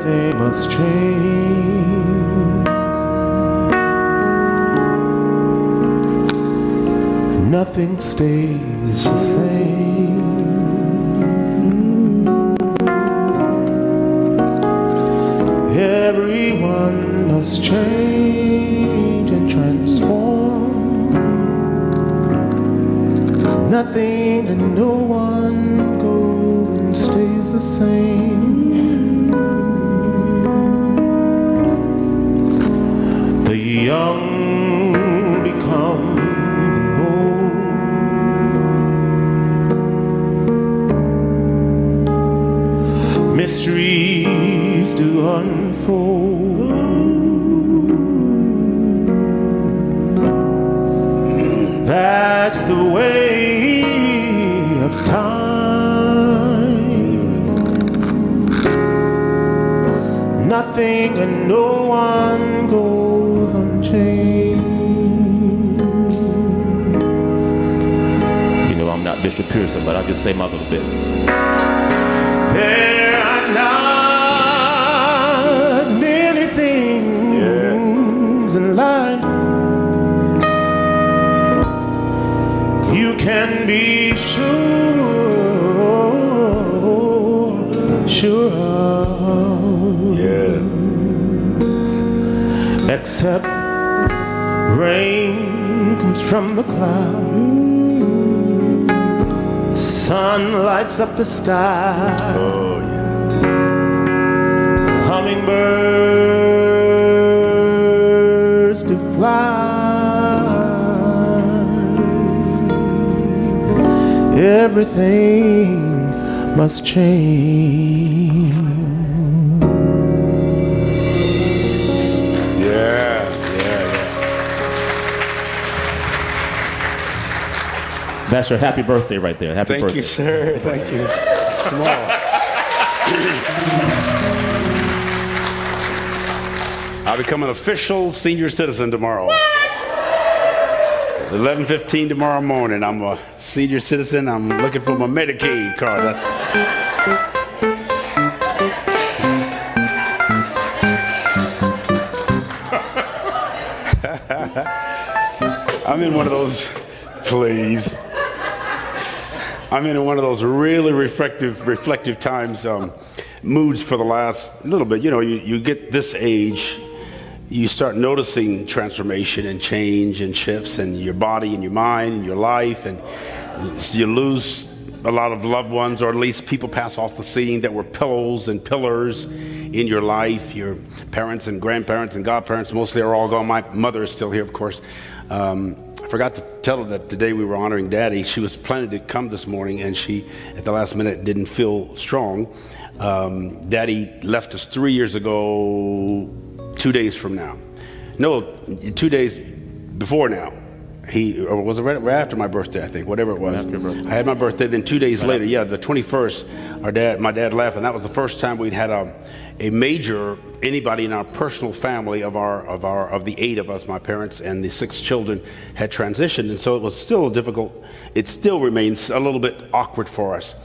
everything must change. Nothing stays the same. Everyone must change and transform. Nothing and no one goes and stays the same. The young become the old. Mysteries do unfold. That's the way of time. Nothing and no one goes unchanged. You know, I'm not Bishop Pearson, but I'll just say my little bit. There are not many things in life you can be sure of. Yeah. Except rain comes from the cloud, the sun lights up the sky. Oh yeah. Hummingbirds do fly. Everything must change. Yeah. That's your happy birthday right there. Happy birthday. Thank you, sir. Thank you. Come on. I'll become an official senior citizen tomorrow. What? 11:15 tomorrow morning. I'm a senior citizen. I'm looking for my Medicaid card. I'm in one of those, please. I'm in one of those really reflective times, moods for the last little bit. You know, you get this age, you start noticing transformation and change and shifts in your body and your mind and your life, and you lose a lot of loved ones, or at least people pass off the scene that were pillows and pillars in your life. Your parents and grandparents and godparents mostly are all gone. My mother is still here, of course. I forgot to tell her that today we were honoring Daddy. She was planning to come this morning, and she, at the last minute, didn't feel strong. Daddy left us 3 years ago, 2 days from now. No, 2 days before now. Or was it right after my birthday, I think, whatever it was. After your birthday. I had my birthday, then 2 days later, yeah, the 21st, my dad left, and that was the first time we'd had a major, anybody in our personal family of the 8 of us, my parents and the 6 children, had transitioned, and so it was still difficult. It still remains a little bit awkward for us.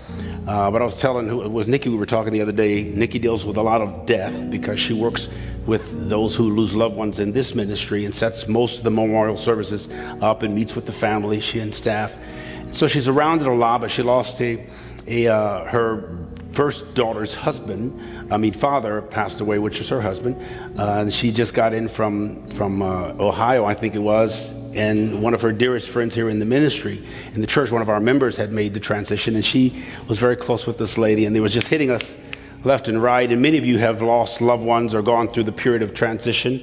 But I was telling, it was Nikki, we were talking the other day. Nikki deals with a lot of death because she works with those who lose loved ones in this ministry and sets most of the memorial services up and meets with the family, she and staff. So she's around it a lot, but she lost her first daughter's father passed away, which is her husband. And she just got in from Ohio, I think it was, and one of her dearest friends here in the ministry, in the church, one of our members had made the transition, and she was very close with this lady, and they was just hitting us left and right. And many of you have lost loved ones or gone through the period of transition,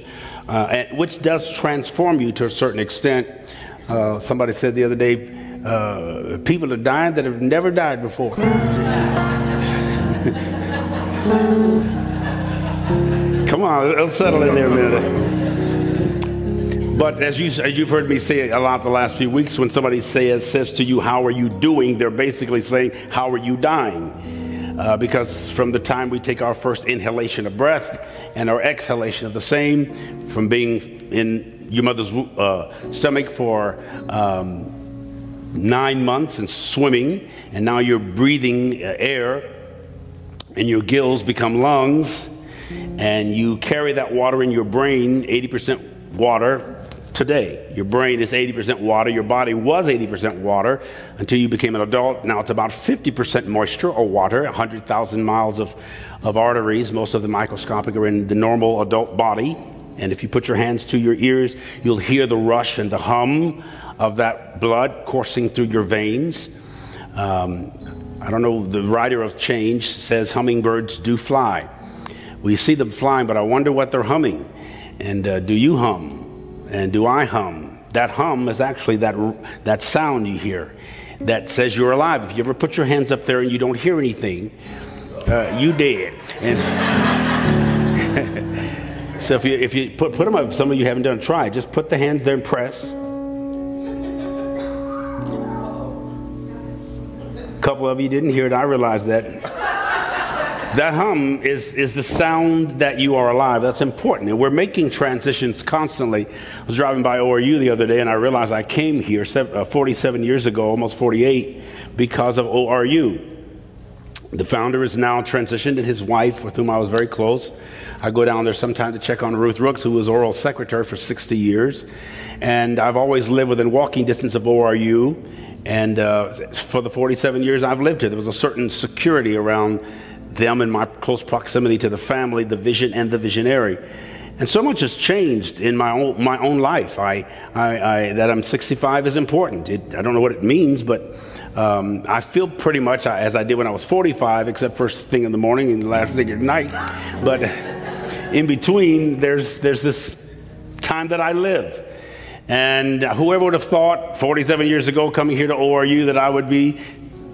which does transform you to a certain extent. Somebody said the other day, people are dying that have never died before. Come on, it'll settle in there a minute. But as you've heard me say a lot the last few weeks, when somebody says to you, how are you doing? They're basically saying, how are you dying? Because from the time we take our first inhalation of breath and our exhalation of the same, from being in your mother's stomach for 9 months and swimming, and now you're breathing air, and your gills become lungs, and you carry that water in your brain, 80% water today. Your brain is 80% water. Your body was 80% water until you became an adult. Now it's about 50% moisture or water, 100,000 miles of arteries. Most of the microscopic are in the normal adult body. And if you put your hands to your ears, you'll hear the rush and the hum of that blood coursing through your veins. I don't know, the writer of Change says hummingbirds do fly. We see them flying, but I wonder what they're humming. And do you hum? And do I hum? That hum is actually that sound you hear that says you're alive. If you ever put your hands up there and you don't hear anything, you dead. And so if you put them up, some of you haven't done it, try it. Just put the hands there and press. A couple of you didn't hear it. I realized that. That hum is the sound that you are alive. That's important. And we're making transitions constantly. I was driving by ORU the other day and I realized I came here 47 years ago, almost 48, because of ORU. The founder is now transitioned, and his wife, with whom I was very close. I go down there sometime to check on Ruth Rooks, who was oral secretary for 60 years. And I've always lived within walking distance of ORU. And for the 47 years I've lived here, there was a certain security around them and my close proximity to the family, the vision, and the visionary. And so much has changed in my own life. That I'm 65 is important. I don't know what it means, but I feel pretty much as I did when I was 45, except first thing in the morning and last thing at night. But in between, there's this time that I live. And whoever would have thought 47 years ago coming here to ORU that I would be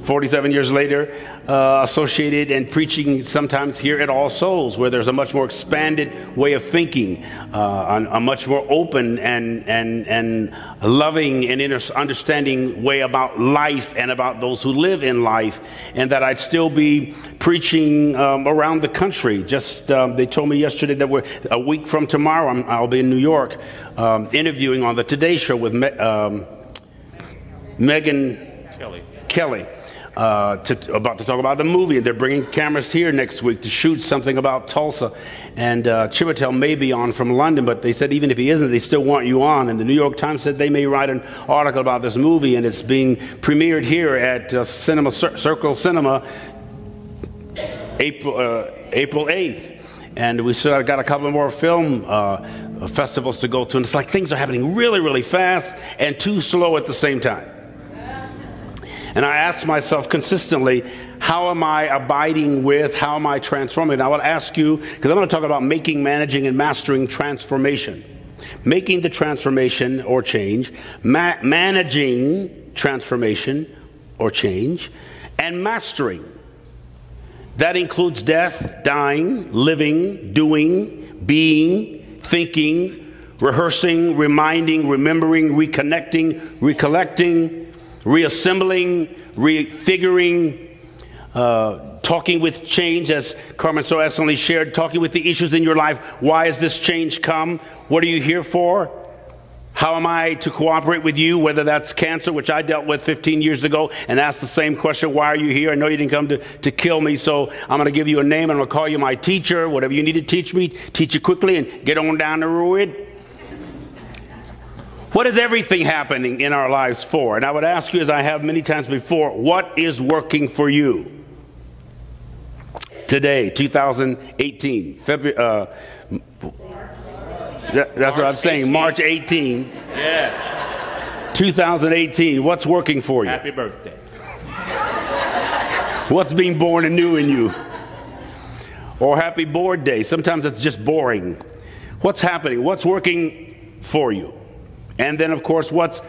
47 years later, associated and preaching sometimes here at All Souls, where there's a much more expanded way of thinking, a much more open and loving and understanding way about life and about those who live in life, and that I'd still be preaching around the country. Just they told me yesterday that we're a week from tomorrow, I'll be in New York interviewing on the Today Show with Megyn Kelly. About to talk about the movie, and they're bringing cameras here next week to shoot something about Tulsa. And Chiwetel may be on from London, but they said even if he isn't, they still want you on. And the New York Times said they may write an article about this movie, and it's being premiered here at Circle Cinema April 8th. And we still got a couple more film festivals to go to, and it's like things are happening really, really fast and too slow at the same time. And I ask myself consistently, how am I abiding with, how am I transforming? And I will ask you, because I'm going to talk about making, managing, and mastering transformation. Making the transformation or change, managing transformation or change, and mastering. That includes death, dying, living, doing, being, thinking, rehearsing, reminding, remembering, reconnecting, recollecting, reassembling, refiguring, talking with change, as Carmen so excellently shared, talking with the issues in your life. Why has this change come? What are you here for? How am I to cooperate with you, whether that's cancer, which I dealt with 15 years ago, and asked the same question, why are you here? I know you didn't come to kill me, so I'm going to give you a name, and I'm going to call you my teacher. Whatever you need to teach me, teach it quickly, and get on down the road. What is everything happening in our lives for? And I would ask you, as I have many times before, what is working for you? Today, 2018, February, that's what I'm saying, March 18. Yes. 2018, what's working for you? Happy birthday. What's being born anew in you? Or happy board day. Sometimes it's just boring. What's happening? What's working for you? And then, of course, what's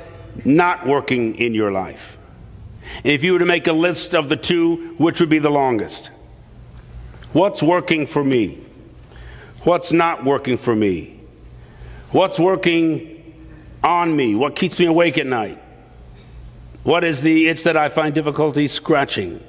not working in your life? And if you were to make a list of the two, which would be the longest? What's working for me? What's not working for me? What's working on me? What keeps me awake at night? What is the itch that I find difficulty scratching?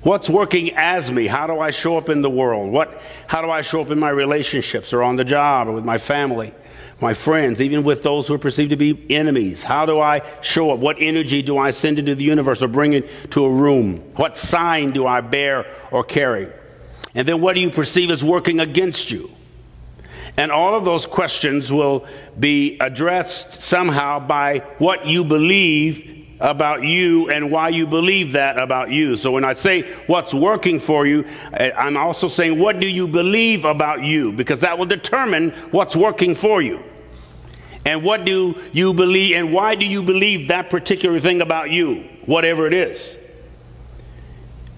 What's working as me? How do I show up in the world? How do I show up in my relationships or on the job or with my family? My friends, even with those who are perceived to be enemies. How do I show up? What energy do I send into the universe or bring into a room? What sign do I bear or carry? And then what do you perceive as working against you? And all of those questions will be addressed somehow by what you believe about you and why you believe that about you. So when I say what's working for you, I'm also saying what do you believe about you, because that will determine what's working for you. And what do you believe and why do you believe that particular thing about you, whatever it is?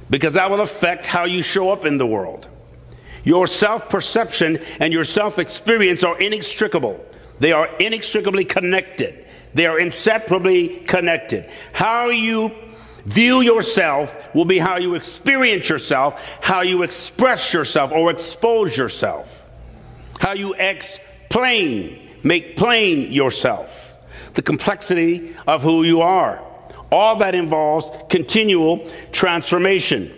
Because that will affect how you show up in the world. Your self-perception and your self-experience are inextricable. They are inextricably connected. They are inseparably connected. How you view yourself will be how you experience yourself, how you express yourself or expose yourself, how you make plain yourself, the complexity of who you are. All that involves continual transformation.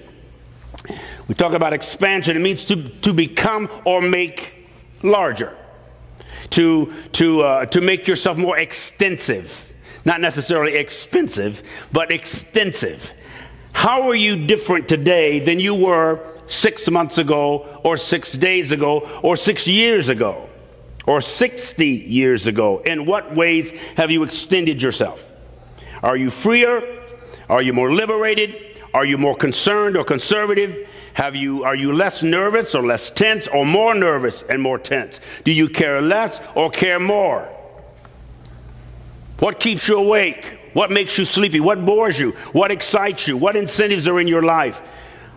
We talk about expansion. It means to become or make larger, to make yourself more extensive, not necessarily expensive, but extensive. How are you different today than you were 6 months ago, or 6 days ago, or 6 years ago, or 60 years ago? In what ways have you extended yourself? Are you freer? Are you more liberated? Are you more concerned or conservative? Are you less nervous or less tense, or more nervous and more tense? Do you care less or care more? What keeps you awake? What makes you sleepy? What bores you? What excites you? What incentives are in your life?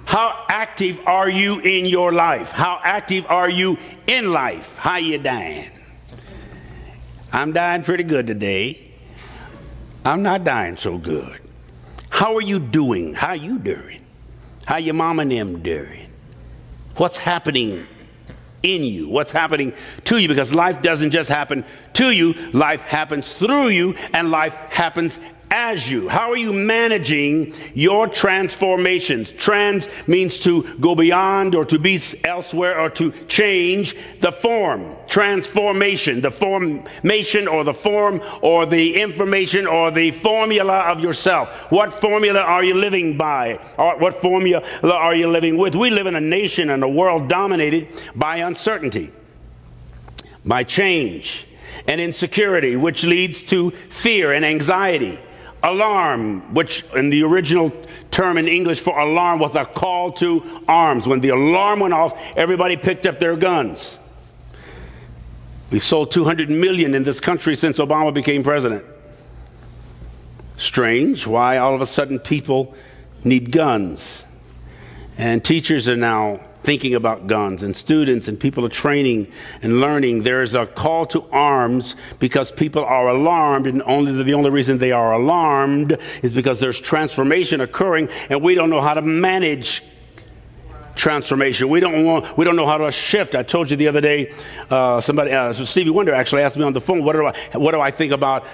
How active are you in your life? How active are you in life? How you dying? I'm dying pretty good today. I'm not dying so good. How are you doing? How you doing? How your mom and them doing? What's happening in you? What's happening to you? Because life doesn't just happen to you. Life happens through you, and life happens as you. How are you managing your transformations? Trans means to go beyond or to be elsewhere or to change the form. Transformation, the formation or the form or the information or the formula of yourself. What formula are you living by? Or what formula are you living with? We live in a nation and a world dominated by uncertainty, by change and insecurity, which leads to fear and anxiety. Alarm, which in the original term in English for alarm was a call to arms. When the alarm went off, everybody picked up their guns. We've sold 200 million in this country since Obama became president. Strange, why all of a sudden people need guns? And teachers are now thinking about guns, and students and people are training and learning. There is a call to arms because people are alarmed, and the only reason they are alarmed is because there's transformation occurring, and we don't know how to manage transformation. We don't know how to shift. I told you the other day, Stevie Wonder actually asked me on the phone, what do I think about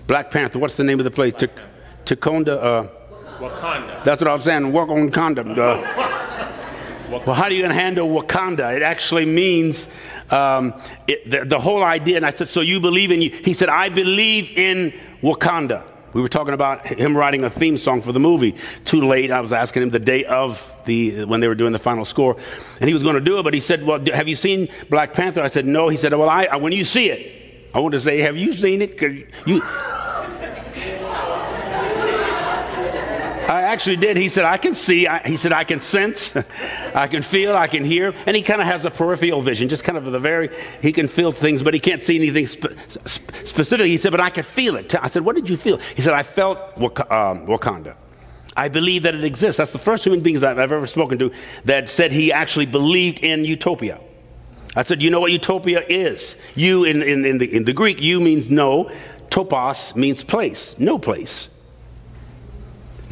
Black Panther? What's the name of the place? Wakanda. That's what I was saying. Work on condom. Well, how are you going to handle Wakanda? It actually means the whole idea. And I said, so you believe in you? He said, I believe in Wakanda. We were talking about him writing a theme song for the movie. Too late. I was asking him the day of when they were doing the final score, and he was going to do it. But he said, well, have you seen Black Panther? I said, no. He said, well, when you see it, I want to say, have you seen it? 'Cause you. I actually did. He said, I can see. He said, I can sense. I can feel. I can hear. And he kind of has a peripheral vision, just kind of he can feel things, but he can't see anything specifically. He said, but I could feel it. I said, what did you feel? He said, I felt Wakanda. I believe that it exists. That's the first human beings that I've ever spoken to that said he actually believed in utopia. I said, you know what utopia is? You, in the Greek, you means no. Topos means place, no place.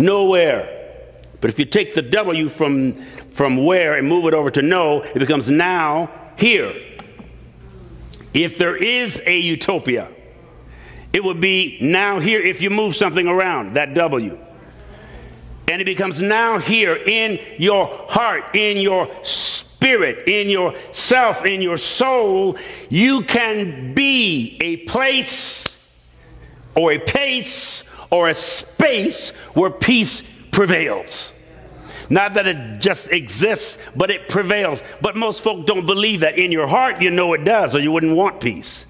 Nowhere. But if you take the W from where and move it over to no, it becomes now here. If there is a utopia, it would be now here if you move something around, that W. And it becomes now here in your heart, in your spirit, in yourself, in your soul. You can be a place or a pace or a space where peace prevails. Not that it just exists, but it prevails. But most folk don't believe that. In your heart, you know it does, or you wouldn't want peace.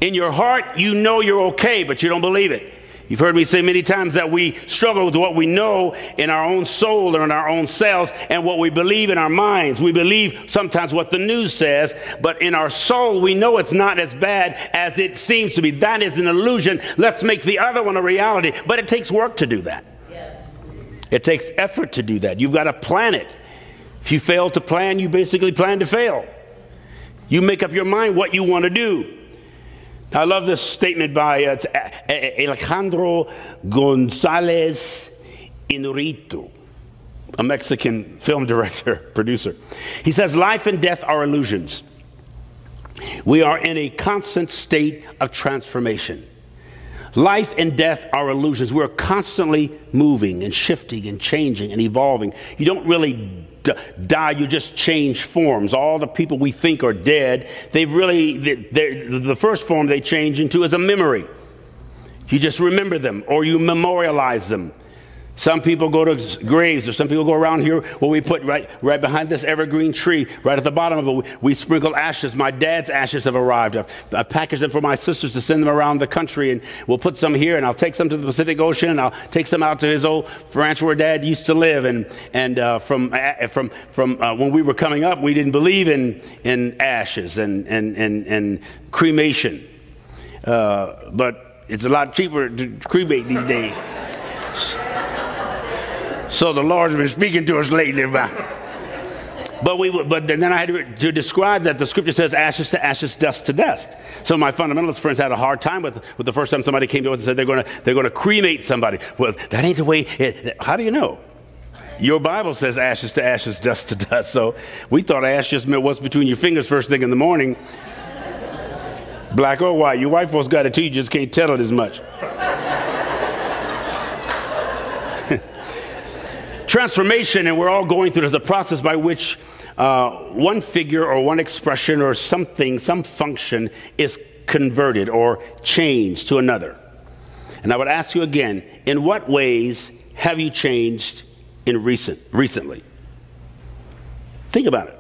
In your heart, you know you're okay, but you don't believe it. You've heard me say many times that we struggle with what we know in our own soul or in our own selves and what we believe in our minds. We believe sometimes what the news says, but in our soul, we know it's not as bad as it seems to be. That is an illusion. Let's make the other one a reality. But it takes work to do that. Yes. It takes effort to do that. You've got to plan it. If you fail to plan, you basically plan to fail. You make up your mind what you want to do. I love this statement by Alejandro González Iñárritu, a Mexican film director, producer. He says, life and death are illusions. We are in a constant state of transformation. Life and death are illusions. We're constantly moving and shifting and changing and evolving. You don't really die, you just change forms. All the people we think are dead, the first form they change into is a memory. You just remember them, or you memorialize them. Some people go to graves, or some people go around here where we put right behind this evergreen tree, right at the bottom of it, we sprinkle ashes. My dad's ashes have arrived. I've packaged them for my sisters to send them around the country, and we'll put some here, and I'll take some to the Pacific Ocean, and I'll take some out to his old ranch where Dad used to live. And from when we were coming up, we didn't believe in ashes and cremation, but it's a lot cheaper to cremate these days. So the Lord's been speaking to us lately about it. But then I had to describe that the scripture says ashes to ashes, dust to dust. So my fundamentalist friends had a hard time with the first time somebody came to us and said they're going to cremate somebody. Well, that ain't the way. How do you know? Your Bible says ashes to ashes, dust to dust. So we thought ash just meant what's between your fingers first thing in the morning. Black or white. Your white folks got it too. You just can't tell it as much. Transformation, and we're all going through this, the process by which one figure or one expression or something, some function is converted or changed to another. And I would ask you again, in what ways have you changed recently? Think about it.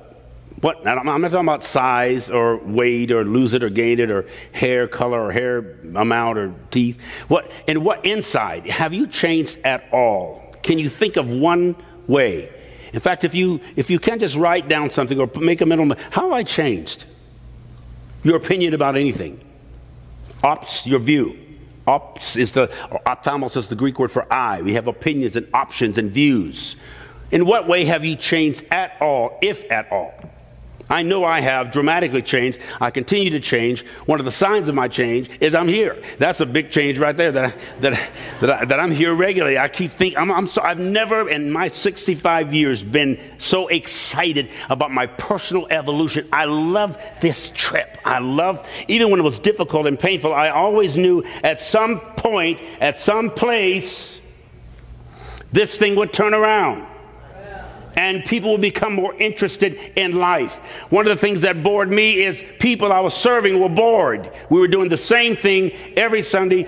I'm not talking about size or weight or lose it or gain it or hair color or hair amount or teeth. In what inside have you changed at all? Can you think of one way? In fact, if you can't just write down something or make a mental, how have I changed? Your opinion about anything. Ops, your view. Ops is ophthalmos is the Greek word for eye. We have opinions and options and views. In what way have you changed at all, if at all? I know I have dramatically changed. I continue to change. One of the signs of my change is I'm here. That's a big change right there. That I'm here regularly. I keep thinking. I've never in my 65 years been so excited about my personal evolution. I love this trip. Even when it was difficult and painful, I always knew at some point, at some place, this thing would turn around. And people would become more interested in life. One of the things that bored me is people I was serving were bored. We were doing the same thing every Sunday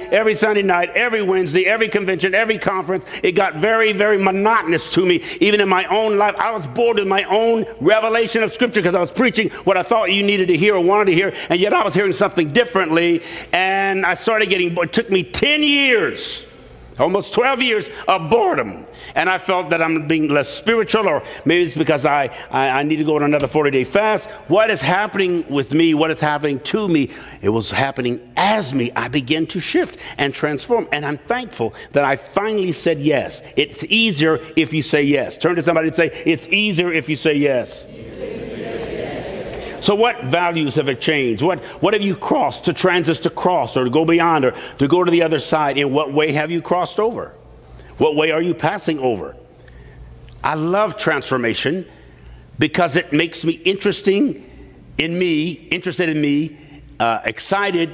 night, every Wednesday, every convention, every conference. It got very, very monotonous to me. Even in my own life, I was bored with my own revelation of Scripture because I was preaching what I thought you needed to hear or wanted to hear, and yet I was hearing something differently. And I started getting bored. It took me 10 years. Almost 12 years of boredom. And I felt that I'm being less spiritual, or maybe it's because I need to go on another 40-day fast. What is happening with me? What is happening to me? It was happening as me. I began to shift and transform. And I'm thankful that I finally said yes. It's easier if you say yes. Turn to somebody and say, it's easier if you say yes. So what values have it changed? What have you crossed to transit to cross or to go beyond or to go to the other side? In what way have you crossed over? What way are you passing over? I love transformation because it makes me interested in me, excited.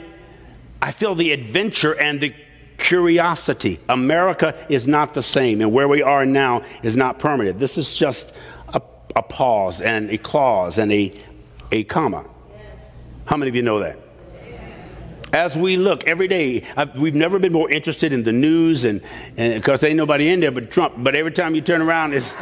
I feel the adventure and the curiosity. America is not the same, and where we are now is not permanent. This is just a pause and a clause and a comma. How many of you know that? As we look every day, we've never been more interested in the news, and because ain't nobody in there but Trump. But every time you turn around, it's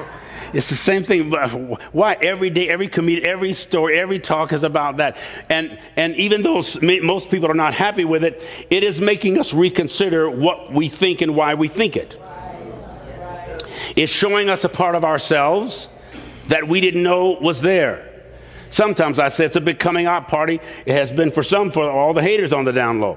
the same thing. Why? Every day, every comedian, every story, every talk is about that. And even though most people are not happy with it, it is making us reconsider what we think and why we think it. It's showing us a part of ourselves that we didn't know was there. Sometimes I say it's a big coming out party. It has been for some, for all the haters on the down low.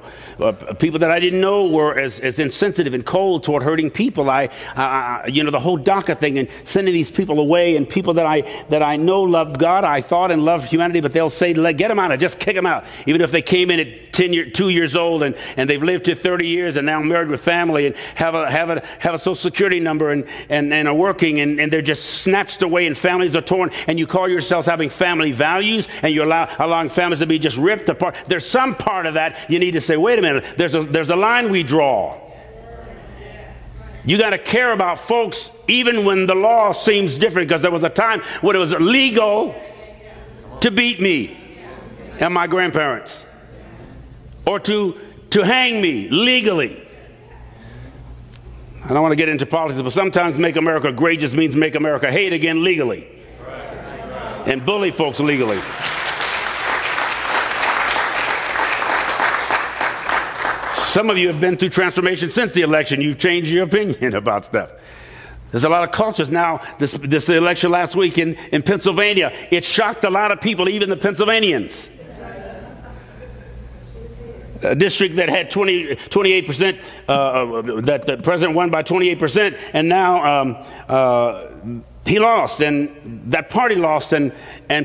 People that I didn't know were as insensitive and cold toward hurting people. You know, the whole DACA thing and sending these people away, and people that I know loved God, I thought, and loved humanity, but they'll say, get them out, just kick them out. Even if they came in at 2 years old and they've lived to 30 years and now married with family and have a social security number and are working, and they're just snatched away and families are torn, and you call yourselves having family values, and you're allowing families to be just ripped apart. There's some part of that you need to say, wait a minute, there's a line we draw. You got to care about folks even when the law seems different, because there was a time when it was illegal to beat me and my grandparents, or to hang me legally. I don't want to get into politics, but sometimes make America great just means make America hate again legally. And bully folks legally. Some of you have been through transformation since the election. You've changed your opinion about stuff. There's a lot of cultures now. This election last week in Pennsylvania, it shocked a lot of people, even the Pennsylvanians. A district that had 28%, that the president won by 28%, and now he lost, and that party lost, and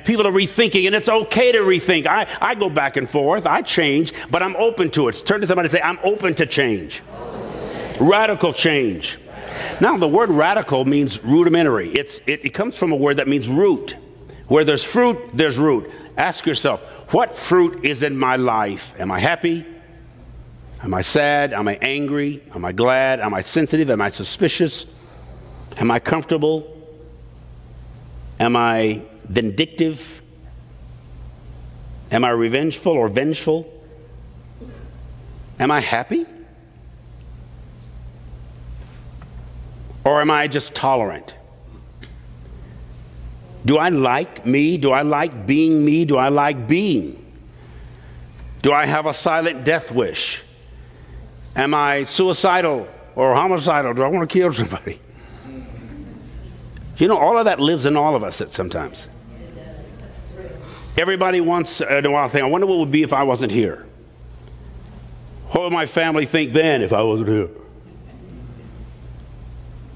people are rethinking, and it's okay to rethink. I go back and forth, I change, but I'm open to it. Turn to somebody and say, I'm open to change. Radical change. Now, the word radical means rudimentary. It comes from a word that means root. Where there's fruit, there's root. Ask yourself, what fruit is in my life? Am I happy? Am I sad? Am I angry? Am I glad? Am I sensitive? Am I suspicious? Am I comfortable? Am I vindictive? Am I revengeful or vengeful? Am I happy? Or am I just tolerant? Do I like me? Do I like being me? Do I like being? Do I have a silent death wish? Am I suicidal or homicidal? Do I want to kill somebody? You know, all of that lives in all of us at sometimes. Everybody once in a while think, I wonder what it would be if I wasn't here. What would my family think then if I wasn't here?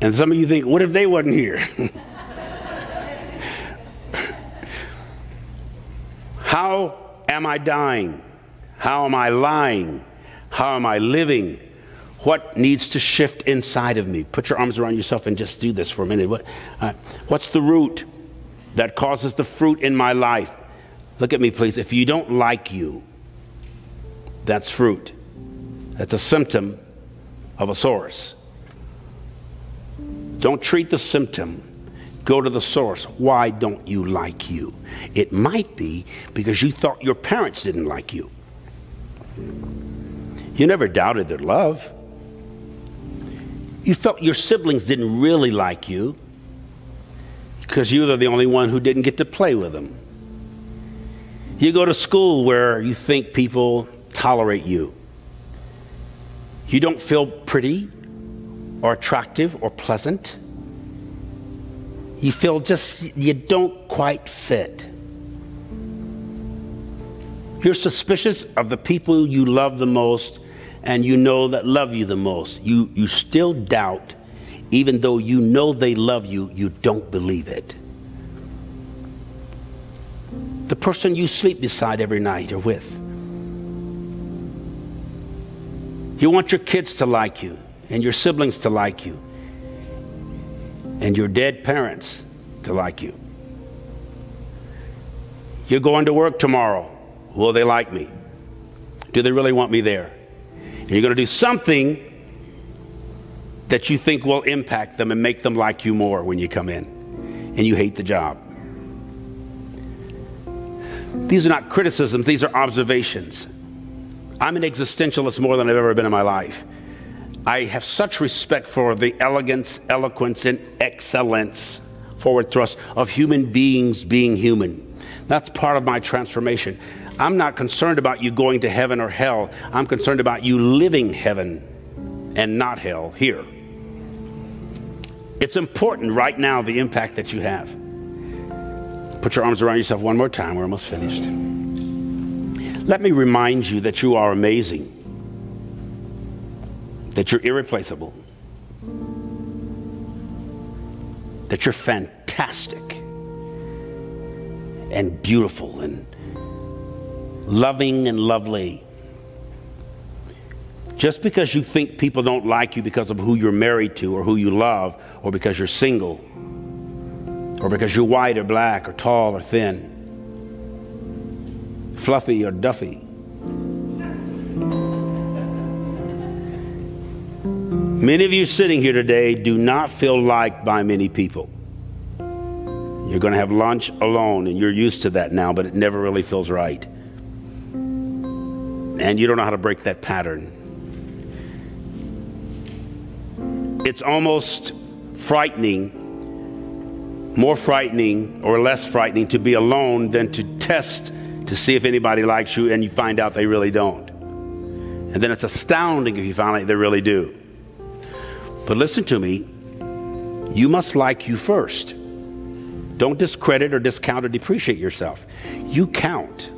And some of you think, what if they wasn't here? How am I dying? How am I lying? How am I living? What needs to shift inside of me? Put your arms around yourself and just do this for a minute. What's the root that causes the fruit in my life? Look at me, please. If you don't like you, that's fruit. That's a symptom of a source. Don't treat the symptom. Go to the source. Why don't you like you? It might be because you thought your parents didn't like you. You never doubted their love. You felt your siblings didn't really like you because you were the only one who didn't get to play with them. You go to school where you think people tolerate you. You don't feel pretty or attractive or pleasant. You feel just, you don't quite fit. You're suspicious of the people you love the most and you know that love you the most. You still doubt, even though you know they love you, you don't believe it. The person you sleep beside every night or with. You want your kids to like you and your siblings to like you and your dead parents to like you. You're going to work tomorrow. Will they like me? Do they really want me there? And you're going to do something that you think will impact them and make them like you more when you come in, and you hate the job. These are not criticisms, these are observations. I'm an existentialist more than I've ever been in my life. I have such respect for the elegance, eloquence, and excellence, forward thrust, of human beings being human. That's part of my transformation. I'm not concerned about you going to heaven or hell. I'm concerned about you living heaven and not hell here. It's important right now, the impact that you have. Put your arms around yourself one more time. We're almost finished. Let me remind you that you are amazing, that you're irreplaceable, that you're fantastic and beautiful and loving and lovely. Just because you think people don't like you because of who you're married to or who you love, or because you're single, or because you're white or black or tall or thin, fluffy or duffy. Many of you sitting here today do not feel liked by many people. You're going to have lunch alone, and you're used to that now, but it never really feels right. And you don't know how to break that pattern. It's almost frightening, more frightening or less frightening to be alone than to test to see if anybody likes you and you find out they really don't. And then it's astounding if you find out they really do. But listen to me, you must like you first. Don't discredit or discount or depreciate yourself. You count.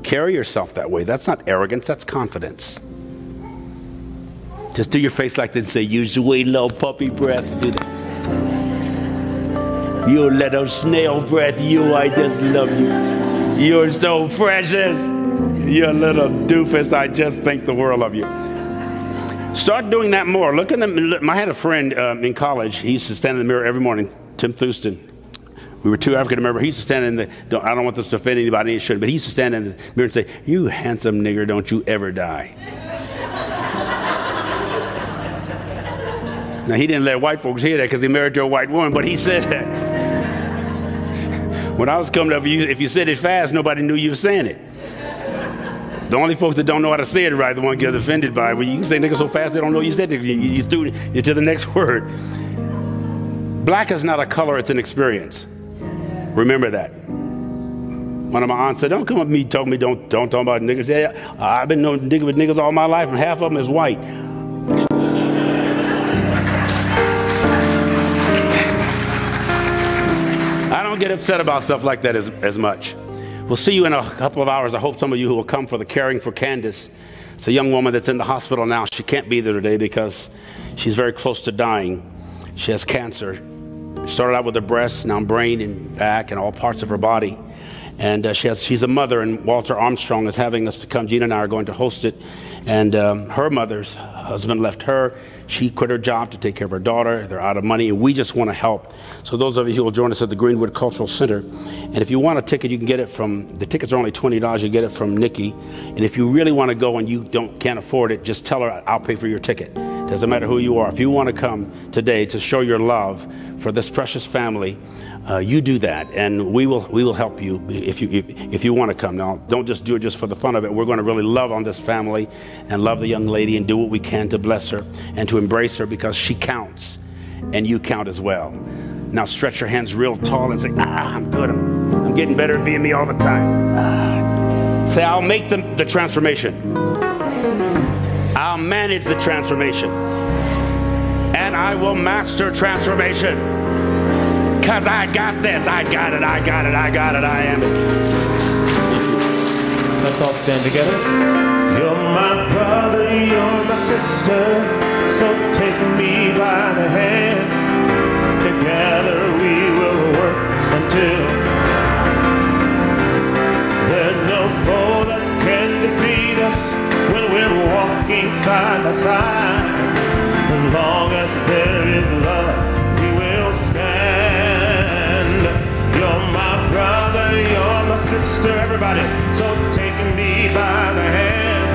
Carry yourself that way. That's not arrogance, that's confidence. Just do your face like this and say, you sweet little puppy breath. Do that. You little snail breath, you, I just love you. You're so precious. You little doofus, I just think the world of you. Start doing that more. Look at them. I had a friend in college. He used to stand in the mirror every morning, Tim Thurston. We were two African Americans. He used to stand in the, I don't want this to offend anybody, it shouldn't, but he used to stand in the mirror and say, you handsome nigger, don't you ever die. Now, he didn't let white folks hear that because he married to a white woman, but he said that. When I was coming up, if you said it fast, nobody knew you were saying it. The only folks that don't know how to say it right, the one who gets offended by it. Well, you can say nigga so fast they don't know you said it. You threw it to the next word. Black is not a color, it's an experience. Remember that. One of my aunts said, don't come up to me, don't talk about niggas. Yeah, I've been known to dig with niggas all my life, and half of them is white. I don't get upset about stuff like that as much. We'll see you in a couple of hours. I hope some of you who will come for the Caring for Candace. It's a young woman that's in the hospital now. She can't be there today because she's very close to dying. She has cancer. Started out with her breast, now brain and back and all parts of her body. And she's a mother, and Walter Armstrong is having us to come. Gina and I are going to host it. And her mother's husband left her. She quit her job to take care of her daughter. They're out of money, and we just want to help. So those of you who will join us at the Greenwood Cultural Center, and if you want a ticket, you can get it from, the tickets are only $20, you get it from Nikki. And if you really want to go and you can't afford it, just tell her, I'll pay for your ticket. Doesn't matter who you are. If you want to come today to show your love for this precious family, you do that, and we will help you if you want to come. Now, don't just do it just for the fun of it. We're going to really love on this family and love the young lady and do what we can to bless her and to embrace her, because she counts and you count as well. Now stretch your hands real tall and say, I'm good. I'm getting better at being me all the time. Say, I'll make the transformation. I'll manage the transformation. And I will master transformation. Because I got this, I got it, I got it, I got it, I am it. Let's all stand together. You're my brother, you're my sister, so take me by the hand. Together we will work until there's no foe that can defeat us when we're walking side by side. As long as there is love, we will stand. You're my brother, you're my sister, everybody, so take me by the hand.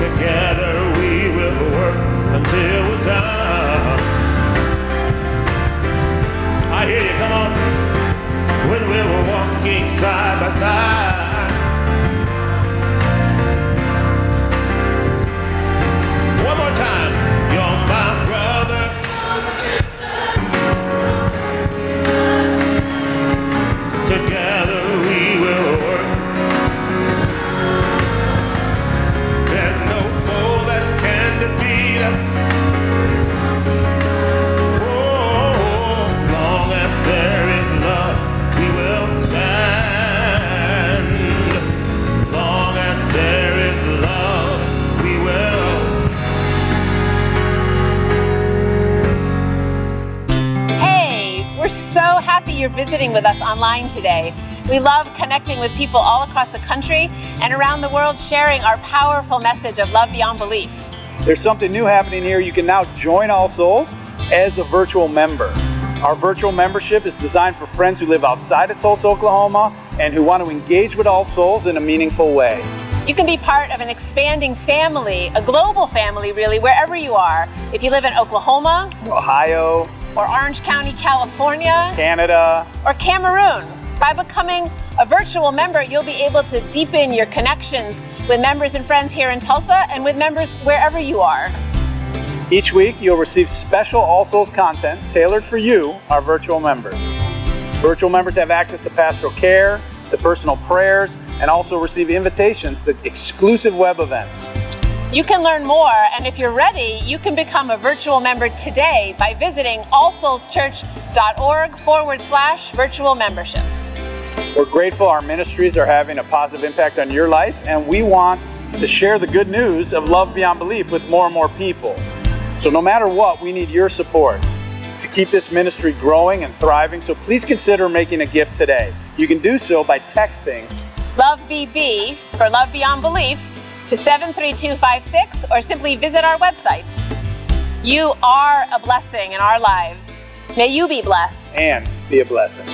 Together we will work until we're done. I hear you, come on. When we were walking side by side, happy you're visiting with us online today. We love connecting with people all across the country and around the world, sharing our powerful message of love beyond belief. There's something new happening here. You can now join All Souls as a virtual member. Our virtual membership is designed for friends who live outside of Tulsa, Oklahoma, and who want to engage with All Souls in a meaningful way. You can be part of an expanding family, a global family really, wherever you are. If you live in Oklahoma, Ohio, or Orange County, California, Canada, or Cameroon. By becoming a virtual member, you'll be able to deepen your connections with members and friends here in Tulsa and with members wherever you are. Each week, you'll receive special All Souls content tailored for you, our virtual members. Virtual members have access to pastoral care, to personal prayers, and also receive invitations to exclusive web events. You can learn more, and if you're ready, you can become a virtual member today by visiting allsoulschurch.org/virtual membership. We're grateful our ministries are having a positive impact on your life, and we want to share the good news of love beyond belief with more and more people. So no matter what, we need your support to keep this ministry growing and thriving, so please consider making a gift today. You can do so by texting LOVEBB for Love Beyond Belief to 73256 or simply visit our website. You are a blessing in our lives. May you be blessed and be a blessing.